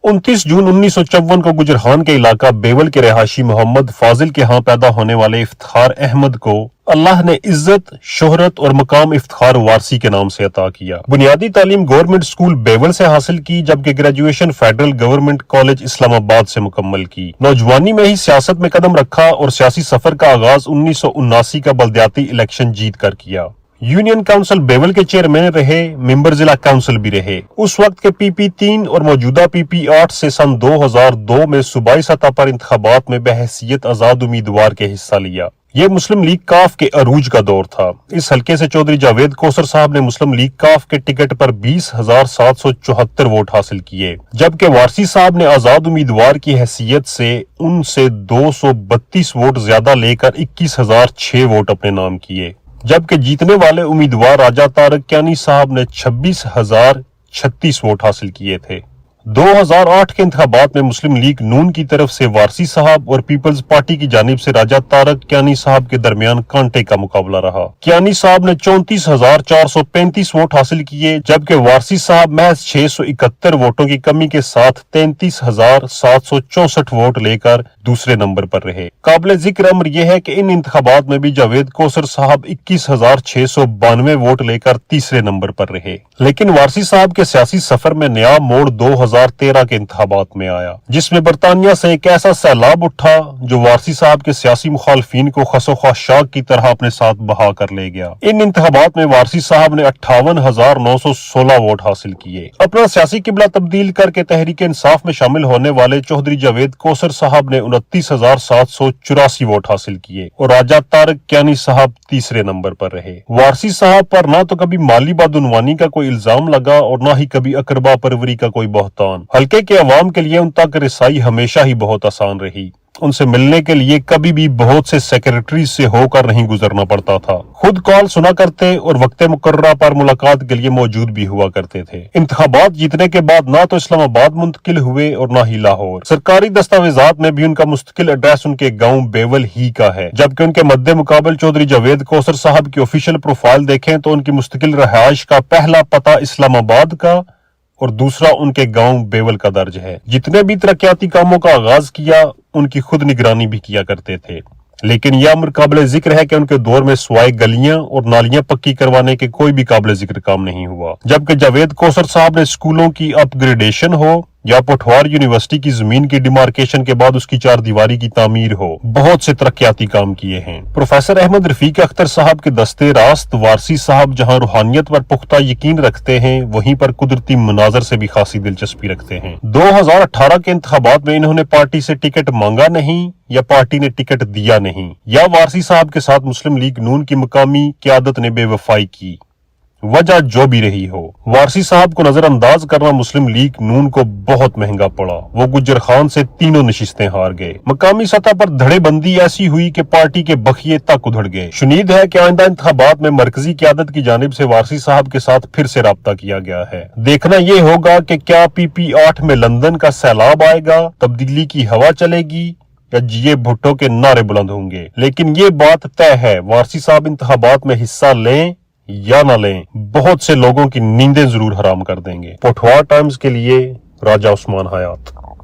29 जून 1954 को गुजरहान के इलाका बेवल के रहायशी मोहम्मद फाजिल के यहाँ पैदा होने वाले इफ्तिखार अहमद को अल्लाह ने इज्जत, शोहरत और मकाम इफ्तिखार वारसी के नाम से अता किया। बुनियादी तालीम गवर्नमेंट स्कूल बेवल से हासिल की, जबकि graduation federal government college Islamabad से मुकम्मल की। नौजवानी में ही सियासत में कदम रखा और सियासी सफर का आगाज 1979 का बल्दियाती इलेक्शन जीत कर किया। यूनियन काउंसिल बेवल के चेयरमैन रहे, मेंबर जिला काउंसिल भी रहे। उस वक्त के PP3 और मौजूदा PP8 से सन 2002 में सूबाई सतह पर इंतखाबात में बहैसियत आजाद उम्मीदवार के हिस्सा लिया। ये मुस्लिम लीग काफ के अरूज का दौर था। इस हलके से चौधरी जावेद कौसर साहब ने मुस्लिम लीग काफ के टिकट पर 20,774 वोट हासिल किए, जबकि वारसी साहब ने आजाद उम्मीदवार की हैसियत से उनसे 232 वोट ज्यादा लेकर 21,006 वोट अपने नाम किए, जबकि जीतने वाले उम्मीदवार राजा तारक क्यानी साहब ने 26,036 वोट हासिल किए थे। 2008 के इंतखाबात में मुस्लिम लीग नून की तरफ से वारसी साहब और पीपल्स पार्टी की जानिब से राजा तारक क्यानी साहब के दरमियान कांटे का मुकाबला रहा। क्यानी साहब ने 34,435 वोट हासिल किए, जबकि वारसी साहब महज 671 वोटों की कमी के साथ 33,764 वोट लेकर दूसरे नंबर पर रहे। काबिल जिक्र अमर यह है कि इन इंतखाबात में भी जावेद कौसर साहब 21,692 वोट लेकर तीसरे नंबर पर रहे। लेकिन वारसी साहब के सियासी सफर में नया मोड़ 2013 के इंतखाबात में आया, जिसमें बरतानिया से एक ऐसा सैलाब उठा जो वारसी साहब के सियासी मुखालफीन को खसोखा शाख की तरह अपने साथ बहा कर ले गया। इन इंतखाबात में वारसी साहब ने 58,916 वोट हासिल किए। अपना सियासी किबला तब्दील करके तहरीक इंसाफ में शामिल होने वाले चौधरी जावेद कौसर साहब ने 29,784 वोट हासिल किए और राजा तारक क्यानी साहब तीसरे नंबर पर रहे। वारसी साहब पर ना तो कभी माली बदउनवानी का कोई इल्जाम लगा और ना ही कभी अकरबा परवरी का कोई बहतान। हल्के के अवाम के लिए उन तक रिसाई हमेशा ही बहुत आसान रही। उनसे मिलने के लिए कभी भी बहुत से सेक्रेटरी से होकर नहीं गुजरना पड़ता था। खुद कॉल सुना करते और वक्त मुकर्ररा पर मुलाकात के लिए मौजूद भी हुआ करते थे। इंतखाबात जीतने के बाद ना तो इस्लामाबाद मुंतकिल हुए और ना ही लाहौर। सरकारी दस्तावेजात में भी उनका मुस्तकिल एड्रेस उनके गांव बेवल ही का है, जबकि उनके मद्दे मुकाबल चौधरी जावेद कौसर साहब की ऑफिशियल प्रोफाइल देखें तो उनकी मुस्तकिल रहायश का पहला पता इस्लामाबाद का और दूसरा उनके गांव बेवल का दर्ज है। जितने भी तरक्याती कामों का आगाज किया उनकी खुद निगरानी भी किया करते थे, लेकिन यह अमर काबिल जिक्र है कि उनके दौर में स्वाय गलियां और नालियां पक्की करवाने के कोई भी काबिल जिक्र काम नहीं हुआ। जबकि जावेद कौसर साहब ने स्कूलों की अपग्रेडेशन हो या पठवार यूनिवर्सिटी की जमीन की डिमार्केशन के बाद उसकी चार दीवारी की तामीर हो, बहुत से तरक्याती काम किए हैं। प्रोफेसर अहमद रफीक अख्तर साहब के दस्ते रास्त वारसी साहब जहां रूहानियत पर पुख्ता यकीन रखते हैं, वहीं पर कुदरती मनाजर से भी खासी दिलचस्पी रखते हैं। 2018 के इंतखाबात में इन्होंने पार्टी से टिकट मांगा नहीं या पार्टी ने टिकट दिया नहीं, या वारसी साहब के साथ मुस्लिम लीग नून की मकामी क़यादत ने बेवफाई की। वजह जो भी रही हो, वारसी साहब को नजरअंदाज करना मुस्लिम लीग नून को बहुत महंगा पड़ा। वो गुज्जर खान से तीनों नशिस्तें हार गए। मकामी सतह पर धड़ेबंदी ऐसी हुई कि पार्टी के बखिए तक उधड़ गए। शुनीद है कि आइंदा इंतखाबात में मरकजी क़यादत की जानिब से वारसी साहब के साथ फिर से राब्ता किया गया है। देखना ये होगा कि क्या PP8 में लंदन का सैलाब आएगा, तब्दीली की हवा चलेगी या जीए भुट्टो के नारे बुलंद होंगे। लेकिन ये बात तय है, वारसी साहब इंतखाबात में हिस्सा लें या न लें, बहुत से लोगों की नींदें जरूर हराम कर देंगे। पोठवार टाइम्स के लिए राजा उस्मान हयात।